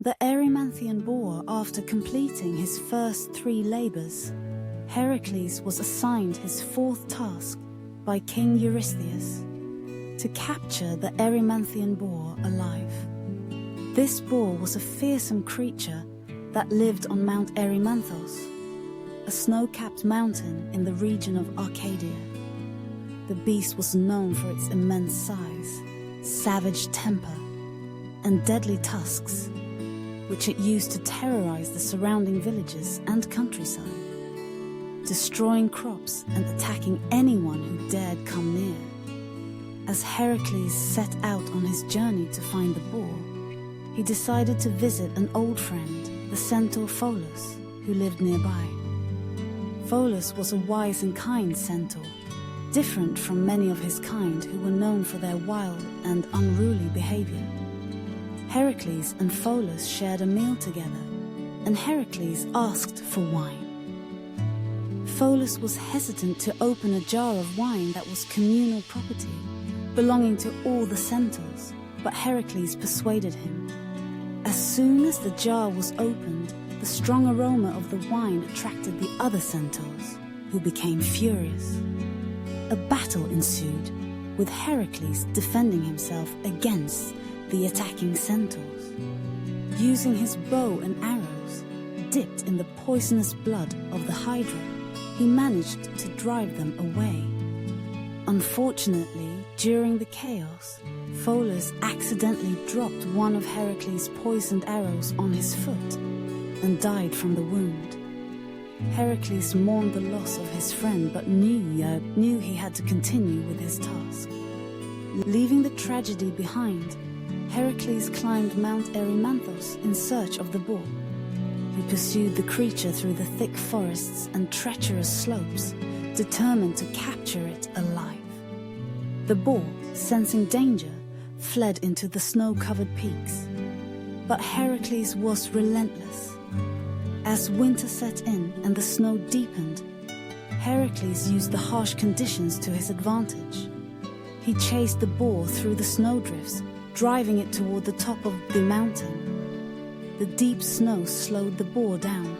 The Erymanthian boar, after completing his first 3 labors, Heracles was assigned his 4th task by King Eurystheus to capture the Erymanthian boar alive. This boar was a fearsome creature that lived on Mount Erymanthos, a snow-capped mountain in the region of Arcadia. The beast was known for its immense size, savage temper, and deadly tusks, which it used to terrorize the surrounding villages and countryside, destroying crops and attacking anyone who dared come near. As Heracles set out on his journey to find the boar, he decided to visit an old friend, the centaur Pholus, who lived nearby. Pholus was a wise and kind centaur, different from many of his kind who were known for their wild and unruly behavior. Heracles and Pholus shared a meal together, and Heracles asked for wine. Pholus was hesitant to open a jar of wine that was communal property, belonging to all the centaurs, but Heracles persuaded him. As soon as the jar was opened, the strong aroma of the wine attracted the other centaurs, who became furious. A battle ensued, with Heracles defending himself against the attacking centaurs. Using his bow and arrows, dipped in the poisonous blood of the Hydra, he managed to drive them away. Unfortunately, during the chaos, Pholus accidentally dropped one of Heracles' poisoned arrows on his foot and died from the wound. Heracles mourned the loss of his friend but knew he had to continue with his task. Leaving the tragedy behind, Heracles climbed Mount Erymanthos in search of the boar. He pursued the creature through the thick forests and treacherous slopes, determined to capture it alive. The boar, sensing danger, fled into the snow-covered peaks. But Heracles was relentless. As winter set in and the snow deepened, Heracles used the harsh conditions to his advantage. He chased the boar through the snowdrifts, driving it toward the top of the mountain. The deep snow slowed the boar down,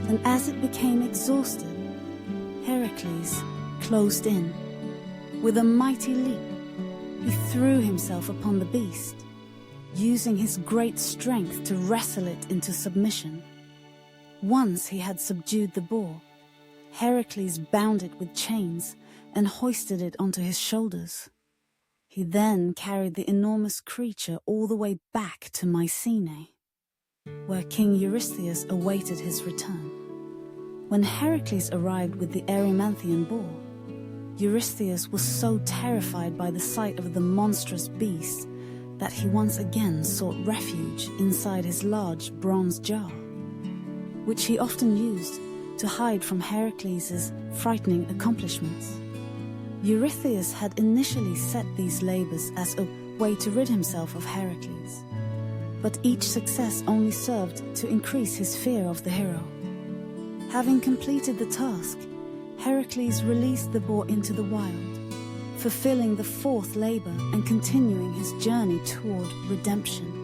and as it became exhausted, Heracles closed in. With a mighty leap, he threw himself upon the beast, using his great strength to wrestle it into submission. Once he had subdued the boar, Heracles bound it with chains and hoisted it onto his shoulders. He then carried the enormous creature all the way back to Mycenae, where King Eurystheus awaited his return. When Heracles arrived with the Erymanthian boar, Eurystheus was so terrified by the sight of the monstrous beast that he once again sought refuge inside his large bronze jar, which he often used to hide from Heracles' frightening accomplishments. Eurystheus had initially set these labors as a way to rid himself of Heracles, but each success only served to increase his fear of the hero. Having completed the task, Heracles released the boar into the wild, fulfilling the 4th labor and continuing his journey toward redemption.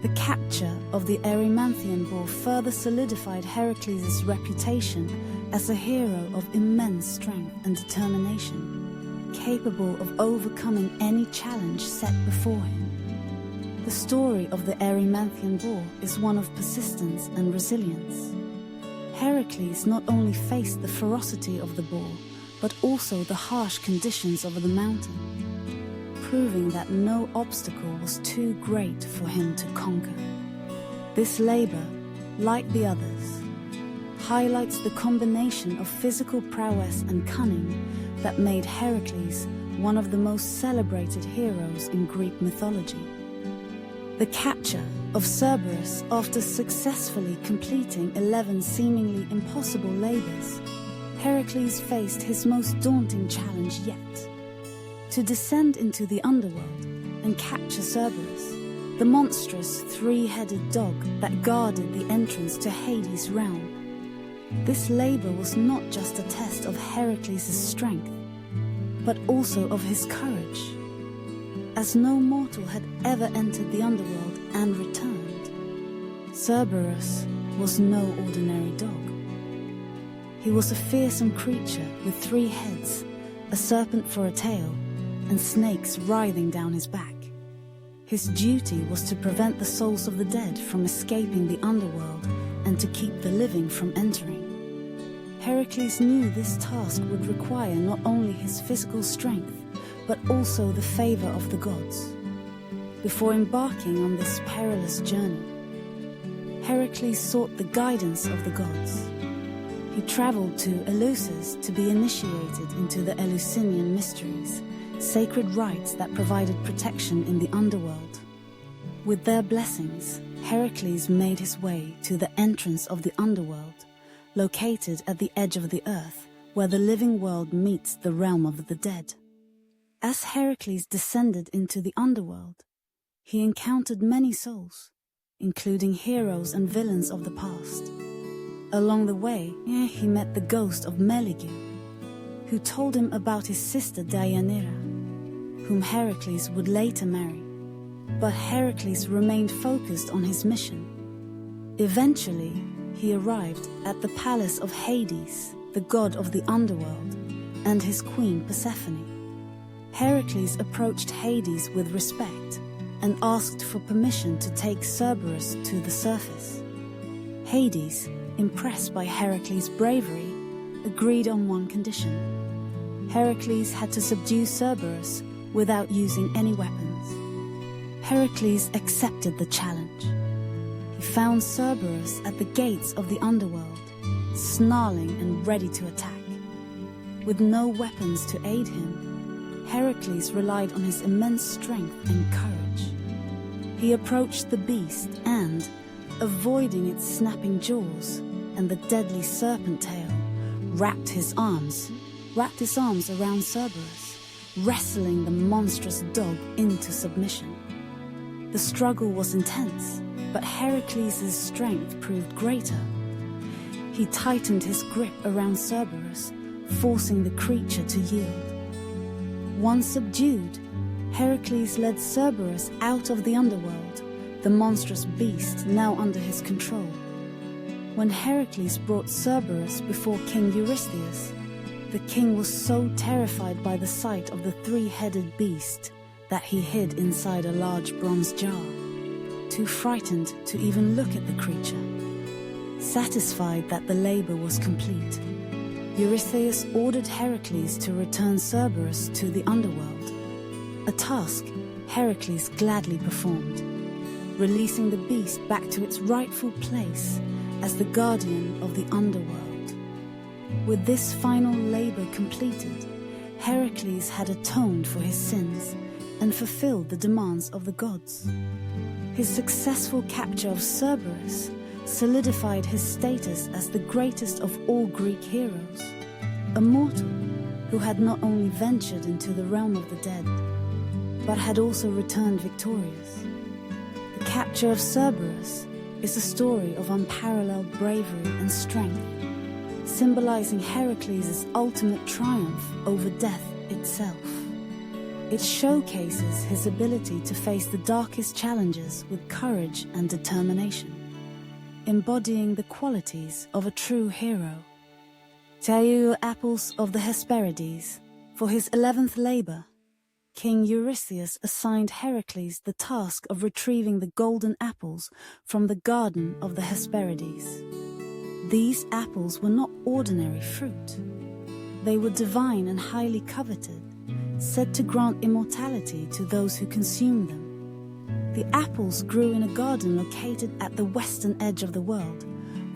The capture of the Erymanthian boar further solidified Heracles' reputation as a hero of immense strength and determination, capable of overcoming any challenge set before him. The story of the Erymanthian boar is one of persistence and resilience. Heracles not only faced the ferocity of the boar, but also the harsh conditions of the mountain, proving that no obstacle was too great for him to conquer. This labor, like the others, highlights the combination of physical prowess and cunning that made Heracles one of the most celebrated heroes in Greek mythology. The capture of Cerberus after successfully completing 11 seemingly impossible labors, Heracles faced his most daunting challenge yet: to descend into the underworld and capture Cerberus, the monstrous 3-headed dog that guarded the entrance to Hades' realm. This labor was not just a test of Heracles' strength, but also of his courage. As no mortal had ever entered the underworld and returned, Cerberus was no ordinary dog. He was a fearsome creature with 3 heads, a serpent for a tail, and snakes writhing down his back. His duty was to prevent the souls of the dead from escaping the underworld and to keep the living from entering. Heracles knew this task would require not only his physical strength, but also the favor of the gods. Before embarking on this perilous journey, Heracles sought the guidance of the gods. He traveled to Eleusis to be initiated into the Eleusinian mysteries, sacred rites that provided protection in the underworld. With their blessings, Heracles made his way to the entrance of the underworld, located at the edge of the earth, where the living world meets the realm of the dead. As Heracles descended into the underworld, he encountered many souls, including heroes and villains of the past. Along the way, he met the ghost of Meleagre, who told him about his sister Deianira, whom Heracles would later marry. But Heracles remained focused on his mission. Eventually, he arrived at the palace of Hades, the god of the underworld, and his queen Persephone. Heracles approached Hades with respect and asked for permission to take Cerberus to the surface. Hades, impressed by Heracles' bravery, agreed on one condition. Heracles had to subdue Cerberus without using any weapons. Heracles accepted the challenge. He found Cerberus at the gates of the underworld, snarling and ready to attack. With no weapons to aid him, Heracles relied on his immense strength and courage. He approached the beast and, avoiding its snapping jaws and the deadly serpent tail, wrapped his arms around Cerberus, wrestling the monstrous dog into submission. The struggle was intense, but Heracles' strength proved greater. He tightened his grip around Cerberus, forcing the creature to yield. Once subdued, Heracles led Cerberus out of the underworld, the monstrous beast now under his control. When Heracles brought Cerberus before King Eurystheus, the king was so terrified by the sight of the 3-headed beast that he hid inside a large bronze jar, too frightened to even look at the creature. Satisfied that the labor was complete, Eurystheus ordered Heracles to return Cerberus to the underworld, a task Heracles gladly performed, releasing the beast back to its rightful place as the guardian of the underworld. With this final labor completed, Heracles had atoned for his sins and fulfilled the demands of the gods. His successful capture of Cerberus solidified his status as the greatest of all Greek heroes, a mortal who had not only ventured into the realm of the dead, but had also returned victorious. The capture of Cerberus is a story of unparalleled bravery and strength, symbolizing Heracles' ultimate triumph over death itself. It showcases his ability to face the darkest challenges with courage and determination, embodying the qualities of a true hero. Teu apples of the Hesperides. For his 11th labor, King Eurystheus assigned Heracles the task of retrieving the golden apples from the garden of the Hesperides. These apples were not ordinary fruit. They were divine and highly coveted, said to grant immortality to those who consume them. The apples grew in a garden located at the western edge of the world,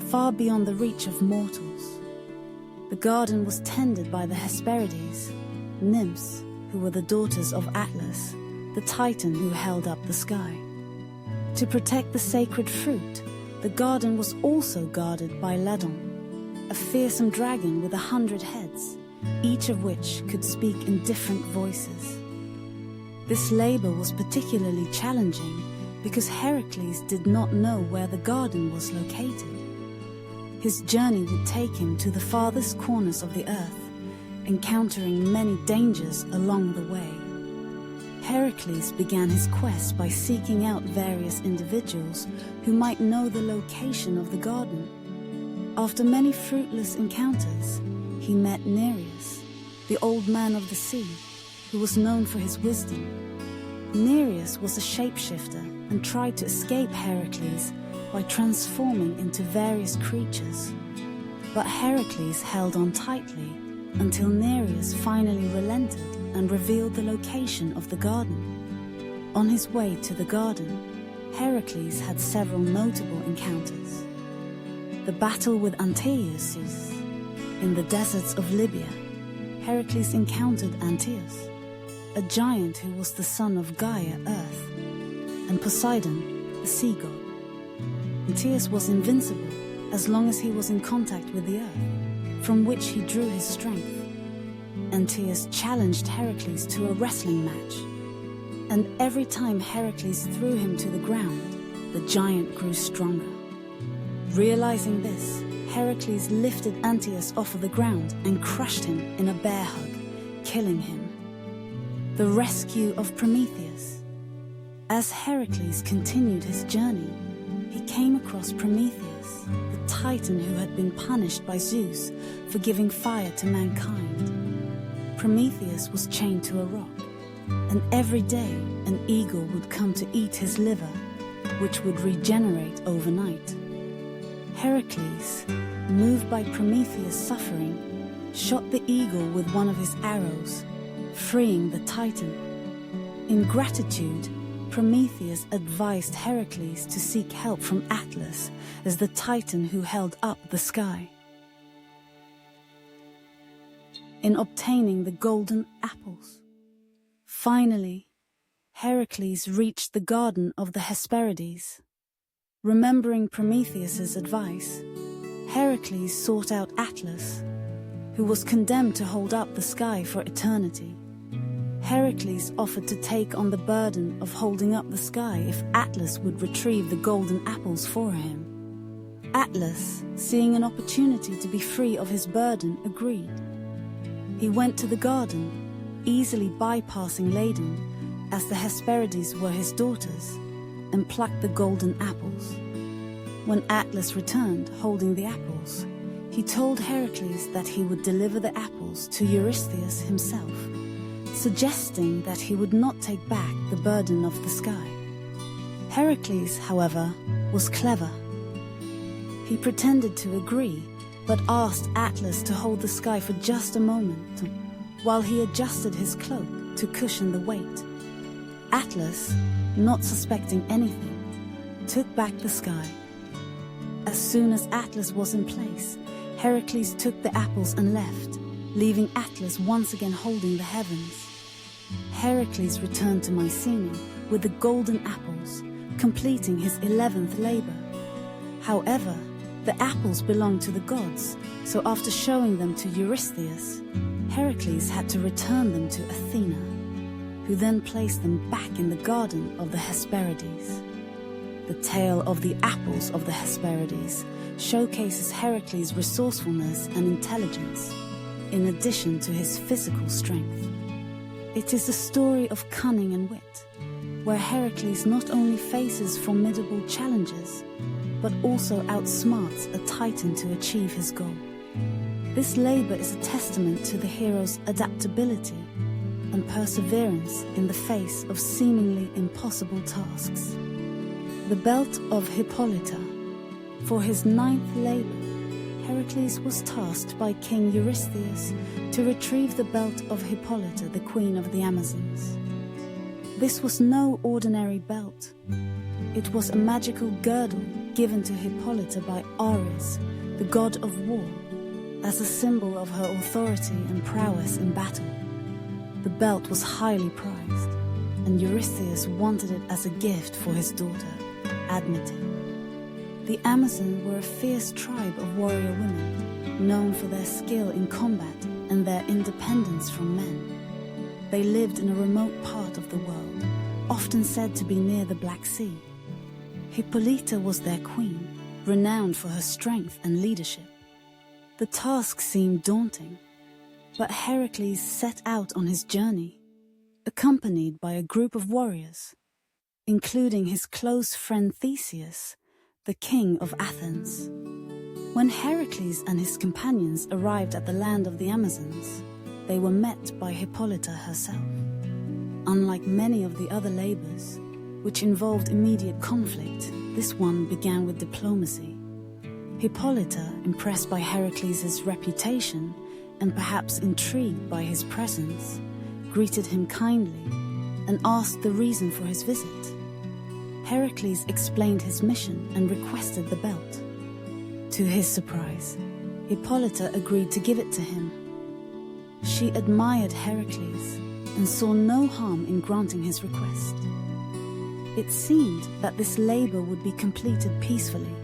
far beyond the reach of mortals. The garden was tended by the Hesperides, nymphs who were the daughters of Atlas, the titan who held up the sky. To protect the sacred fruit, the garden was also guarded by Ladon, a fearsome dragon with 100 heads, each of which could speak in different voices. This labor was particularly challenging because Heracles did not know where the garden was located. His journey would take him to the farthest corners of the earth, encountering many dangers along the way. Heracles began his quest by seeking out various individuals who might know the location of the garden. After many fruitless encounters, he met Nereus, the old man of the sea, who was known for his wisdom. Nereus was a shapeshifter and tried to escape Heracles by transforming into various creatures. But Heracles held on tightly until Nereus finally relented and revealed the location of the garden. On his way to the garden, Heracles had several notable encounters. The battle with Antaeus. In the deserts of Libya, Heracles encountered Antaeus, a giant who was the son of Gaia, Earth, and Poseidon, the sea god. Antaeus was invincible as long as he was in contact with the earth, from which he drew his strength. Antaeus challenged Heracles to a wrestling match, and every time Heracles threw him to the ground, the giant grew stronger. Realizing this, Heracles lifted Antaeus off of the ground and crushed him in a bear hug, killing him. The rescue of Prometheus. As Heracles continued his journey, he came across Prometheus, the titan who had been punished by Zeus for giving fire to mankind. Prometheus was chained to a rock, and every day an eagle would come to eat his liver, which would regenerate overnight. Heracles, moved by Prometheus' suffering, shot the eagle with one of his arrows, freeing the titan. In gratitude, Prometheus advised Heracles to seek help from Atlas as the titan who held up the sky. In obtaining the golden apples. Finally, Heracles reached the garden of the Hesperides. Remembering Prometheus's advice, Heracles sought out Atlas, who was condemned to hold up the sky for eternity. Heracles offered to take on the burden of holding up the sky if Atlas would retrieve the golden apples for him. Atlas, seeing an opportunity to be free of his burden, agreed. He went to the garden, easily bypassing Ladon, as the Hesperides were his daughters, and plucked the golden apples. When Atlas returned holding the apples, he told Heracles that he would deliver the apples to Eurystheus himself, suggesting that he would not take back the burden of the sky. Heracles, however, was clever. He pretended to agree, but asked Atlas to hold the sky for just a moment, while he adjusted his cloak to cushion the weight. Atlas, not suspecting anything, took back the sky. As soon as Atlas was in place, Heracles took the apples and left, leaving Atlas once again holding the heavens. Heracles returned to Mycenae with the golden apples, completing his 11th labor. However, the apples belonged to the gods, so after showing them to Eurystheus, Heracles had to return them to Athena, who then placed them back in the garden of the Hesperides. The tale of the apples of the Hesperides showcases Heracles' resourcefulness and intelligence, in addition to his physical strength. It is a story of cunning and wit, where Heracles not only faces formidable challenges, but also outsmarts a titan to achieve his goal. This labor is a testament to the hero's adaptability and perseverance in the face of seemingly impossible tasks. The belt of Hippolyta. For his 9th labor, Heracles was tasked by King Eurystheus to retrieve the belt of Hippolyta, the queen of the Amazons. This was no ordinary belt. It was a magical girdle given to Hippolyta by Ares, the god of war, as a symbol of her authority and prowess in battle. The belt was highly prized, and Eurystheus wanted it as a gift for his daughter, Admete. The Amazons were a fierce tribe of warrior women, known for their skill in combat and their independence from men. They lived in a remote part of the world, often said to be near the Black Sea. Hippolyta was their queen, renowned for her strength and leadership. The task seemed daunting, but Heracles set out on his journey. accompanied by a group of warriors, including his close friend Theseus, the king of Athens. When Heracles and his companions arrived at the land of the Amazons, they were met by Hippolyta herself. Unlike many of the other labors, which involved immediate conflict, this one began with diplomacy. Hippolyta, impressed by Heracles' reputation and perhaps intrigued by his presence, greeted him kindly and asked the reason for his visit. Heracles explained his mission and requested the belt. To his surprise, Hippolyta agreed to give it to him. She admired Heracles and saw no harm in granting his request. It seemed that this labor would be completed peacefully.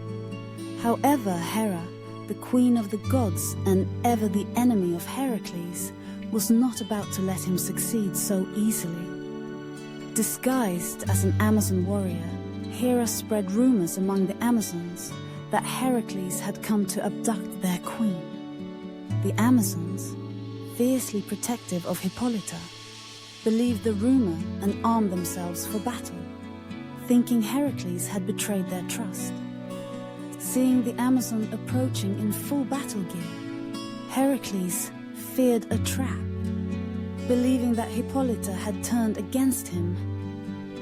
However, Hera, the queen of the gods and ever the enemy of Heracles, was not about to let him succeed so easily. Disguised as an Amazon warrior, Hera spread rumors among the Amazons that Heracles had come to abduct their queen. The Amazons, fiercely protective of Hippolyta, believed the rumor and armed themselves for battle, thinking Heracles had betrayed their trust. Seeing the Amazon approaching in full battle gear, Heracles feared a trap. Believing that Hippolyta had turned against him,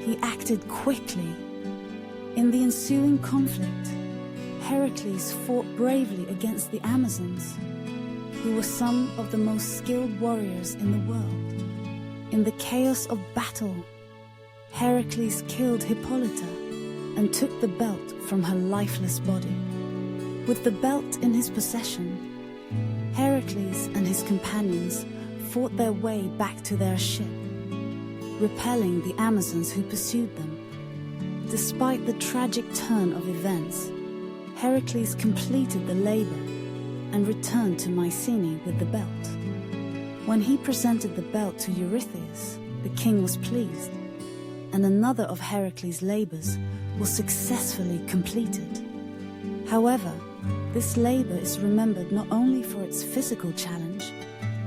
he acted quickly. In the ensuing conflict, Heracles fought bravely against the Amazons, who were some of the most skilled warriors in the world. In the chaos of battle, Heracles killed Hippolyta and took the belt from her lifeless body. With the belt in his possession, Heracles and his companions fought their way back to their ship, repelling the Amazons who pursued them. Despite the tragic turn of events, Heracles completed the labor and returned to Mycenae with the belt. When he presented the belt to Eurystheus, the king was pleased, and another of Heracles' labors was successfully completed. However, this labor is remembered not only for its physical challenge,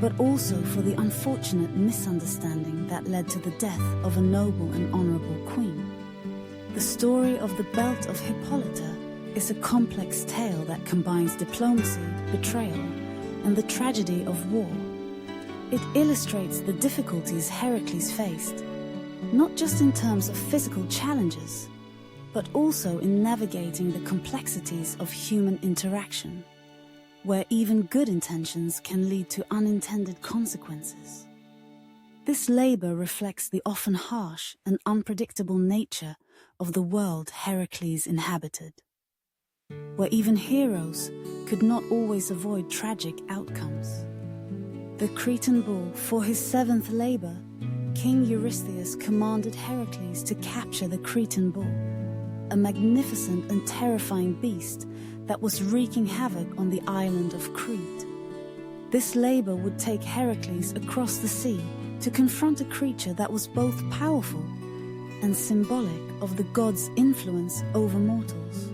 but also for the unfortunate misunderstanding that led to the death of a noble and honorable queen. The story of the belt of Hippolyta is a complex tale that combines diplomacy, betrayal, and the tragedy of war. It illustrates the difficulties Heracles faced, not just in terms of physical challenges, but also in navigating the complexities of human interaction, where even good intentions can lead to unintended consequences. This labor reflects the often harsh and unpredictable nature of the world Heracles inhabited, where even heroes could not always avoid tragic outcomes. The Cretan bull, for his seventh labor, King Eurystheus commanded Heracles to capture the Cretan bull, a magnificent and terrifying beast that was wreaking havoc on the island of Crete. This labor would take Heracles across the sea to confront a creature that was both powerful and symbolic of the gods' influence over mortals.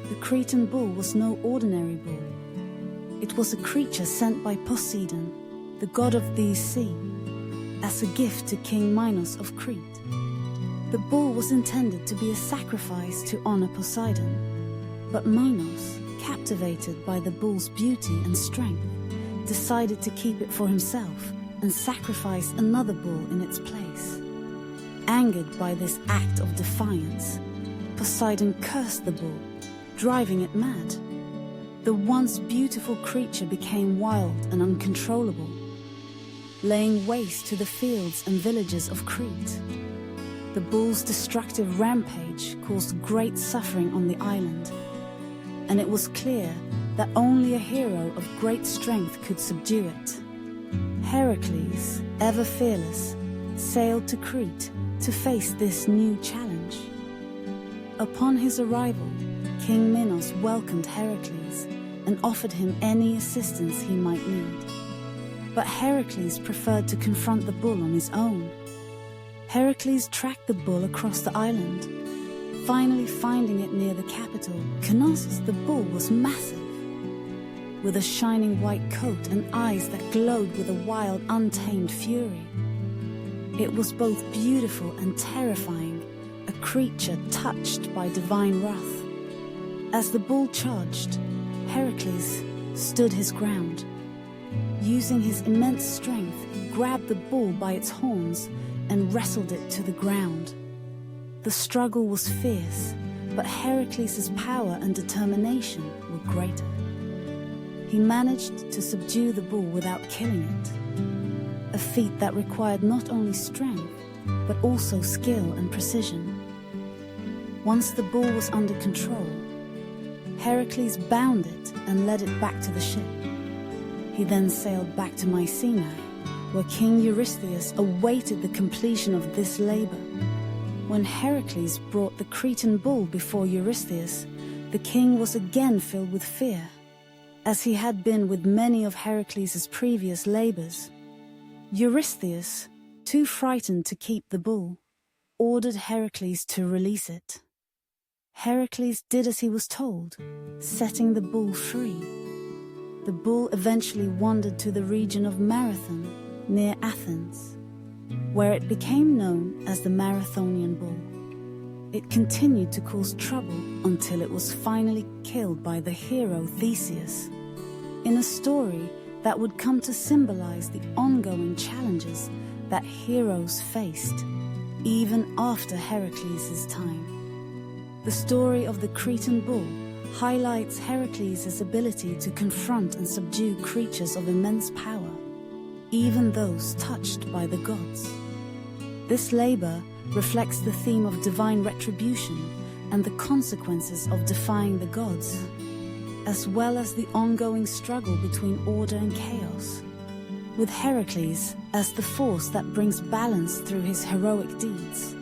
The Cretan bull was no ordinary bull. It was a creature sent by Poseidon, the god of the sea, as a gift to King Minos of Crete. The bull was intended to be a sacrifice to honor Poseidon, but Minos, captivated by the bull's beauty and strength, decided to keep it for himself and sacrifice another bull in its place. Angered by this act of defiance, Poseidon cursed the bull, driving it mad. The once beautiful creature became wild and uncontrollable, laying waste to the fields and villages of Crete. The bull's destructive rampage caused great suffering on the island, and it was clear that only a hero of great strength could subdue it. Heracles, ever fearless, sailed to Crete to face this new challenge. Upon his arrival, King Minos welcomed Heracles and offered him any assistance he might need. But Heracles preferred to confront the bull on his own. Heracles tracked the bull across the island. Finally finding it near the capital, Knossos, the bull was massive, with a shining white coat and eyes that glowed with a wild, untamed fury. It was both beautiful and terrifying, a creature touched by divine wrath. As the bull charged, Heracles stood his ground. Using his immense strength, he grabbed the bull by its horns and wrestled it to the ground. The struggle was fierce, but Heracles' power and determination were greater. He managed to subdue the bull without killing it, a feat that required not only strength, but also skill and precision. Once the bull was under control, Heracles bound it and led it back to the ship. He then sailed back to Mycenae, where King Eurystheus awaited the completion of this labor. When Heracles brought the Cretan bull before Eurystheus, the king was again filled with fear, as he had been with many of Heracles' previous labors. Eurystheus, too frightened to keep the bull, ordered Heracles to release it. Heracles did as he was told, setting the bull free. The bull eventually wandered to the region of Marathon, near Athens, where it became known as the Marathonian bull. It continued to cause trouble until it was finally killed by the hero Theseus, in a story that would come to symbolize the ongoing challenges that heroes faced, even after Heracles' time. The story of the Cretan bull highlights Heracles' ability to confront and subdue creatures of immense power, even those touched by the gods. This labor reflects the theme of divine retribution and the consequences of defying the gods, as well as the ongoing struggle between order and chaos, with Heracles as the force that brings balance through his heroic deeds.